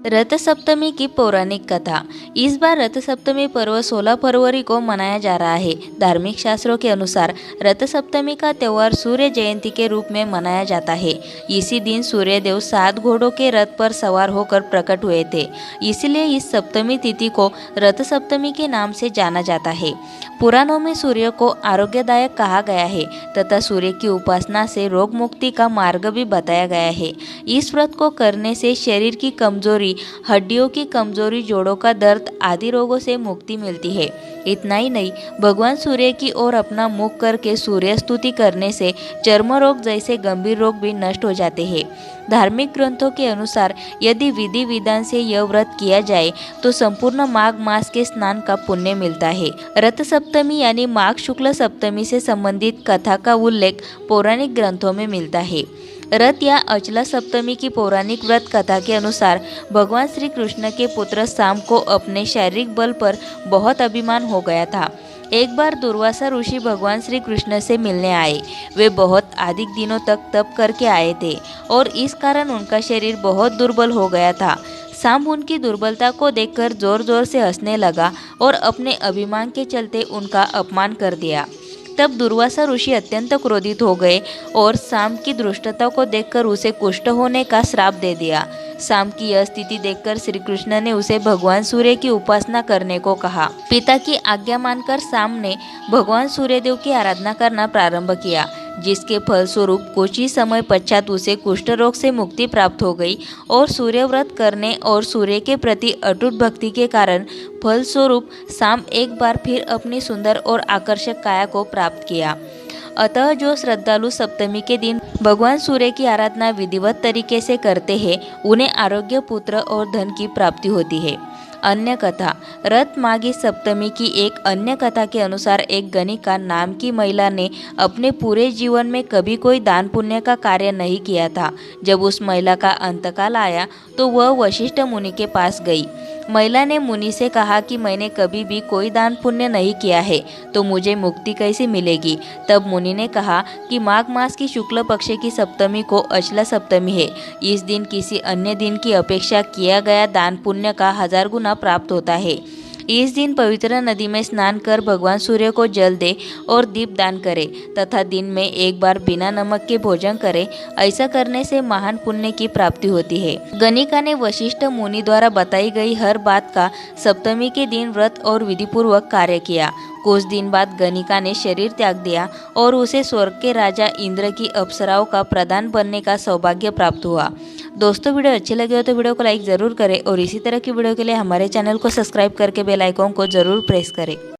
रथ सप्तमी की पौराणिक कथा। इस बार रथ सप्तमी पर्व 16 फरवरी को मनाया जा रहा है। धार्मिक शास्त्रों के अनुसार रथ सप्तमी का त्यौहार सूर्य जयंती के रूप में मनाया जाता है। इसी दिन सूर्य देव 7 घोड़ों के रथ पर सवार होकर प्रकट हुए थे, इसलिए इस सप्तमी तिथि को रथ सप्तमी के नाम से जाना जाता है। पुराणों में सूर्य को आरोग्यदायक कहा गया है तथा सूर्य की उपासना से रोग मुक्ति का मार्ग भी बताया गया है। इस व्रत को करने से शरीर की कमजोरी, हड्डियों की कमजोरी, जोड़ों का दर्द आदि रोगों से मुक्ति मिलती है। इतना ही नहीं, भगवान सूर्य की ओर अपना मुख करके सूर्य स्तुति करने से चर्म रोग जैसे गंभीर रोग भी नष्ट हो जाते हैं। धार्मिक ग्रंथों के अनुसार यदि विधि विधान से यह व्रत किया जाए तो संपूर्ण माघ मास के स्नान का पुण्य मिलता है। रथ सप्तमी यानी माघ शुक्ल सप्तमी से संबंधित कथा का उल्लेख पौराणिक ग्रंथों में मिलता है। रथ या अचला सप्तमी की पौराणिक व्रत कथा के अनुसार भगवान श्री कृष्ण के पुत्र शाम को अपने शारीरिक बल पर बहुत अभिमान हो गया था। एक बार दुर्वासा ऋषि भगवान श्री कृष्ण से मिलने आए। वे बहुत अधिक दिनों तक तप करके आए थे और इस कारण उनका शरीर बहुत दुर्बल हो गया था। शाम उनकी दुर्बलता को देखकर जोर जोर से हंसने लगा और अपने अभिमान के चलते उनका अपमान कर दिया। तब दुर्वासा ऋषि अत्यंत क्रोधित हो गए और शाम की दुष्टता को देखकर उसे कुष्ठ होने का श्राप दे दिया। शाम की यह स्थिति देखकर श्री कृष्ण ने उसे भगवान सूर्य की उपासना करने को कहा। पिता की आज्ञा मानकर शाम ने भगवान सूर्यदेव की आराधना करना प्रारंभ किया, जिसके फलस्वरूप कुछ ही समय पश्चात उसे कुष्ठ रोग से मुक्ति प्राप्त हो गई और सूर्य व्रत करने और सूर्य के प्रति अटूट भक्ति के कारण फलस्वरूप शाम एक बार फिर अपनी सुंदर और आकर्षक काया को प्राप्त किया। अतः जो श्रद्धालु सप्तमी के दिन भगवान सूर्य की आराधना विधिवत तरीके से करते हैं, उन्हें आरोग्य, पुत्र और धन की प्राप्ति होती है। अन्य कथा। रथ माघी सप्तमी की एक अन्य कथा के अनुसार एक गणिका नाम की महिला ने अपने पूरे जीवन में कभी कोई दान पुण्य का कार्य नहीं किया था। जब उस महिला का अंतकाल आया तो वह वशिष्ठ मुनि के पास गई। महिला ने मुनि से कहा कि मैंने कभी भी कोई दान पुण्य नहीं किया है, तो मुझे मुक्ति कैसे मिलेगी। तब मुनि ने कहा कि माघ मास की शुक्ल पक्ष की सप्तमी को अचला सप्तमी है। इस दिन किसी अन्य दिन की अपेक्षा किया गया दान पुण्य का 1000 गुना प्राप्त होता है। इस दिन पवित्र नदी में स्नान कर भगवान सूर्य को जल दे और दीप दान करे तथा दिन में एक बार बिना नमक के भोजन करे। ऐसा करने से महान पुण्य की प्राप्ति होती है। गणिका ने वशिष्ठ मुनि द्वारा बताई गई हर बात का सप्तमी के दिन व्रत और विधिपूर्वक कार्य किया। कुछ दिन बाद गणिका ने शरीर त्याग दिया और उसे स्वर्ग के राजा इंद्र की अप्सराओं का प्रधान बनने का सौभाग्य प्राप्त हुआ। दोस्तों, वीडियो अच्छी लगी हो तो वीडियो को लाइक ज़रूर करें और इसी तरह की वीडियो के लिए हमारे चैनल को सब्सक्राइब करके बेल आइकन को ज़रूर प्रेस करें।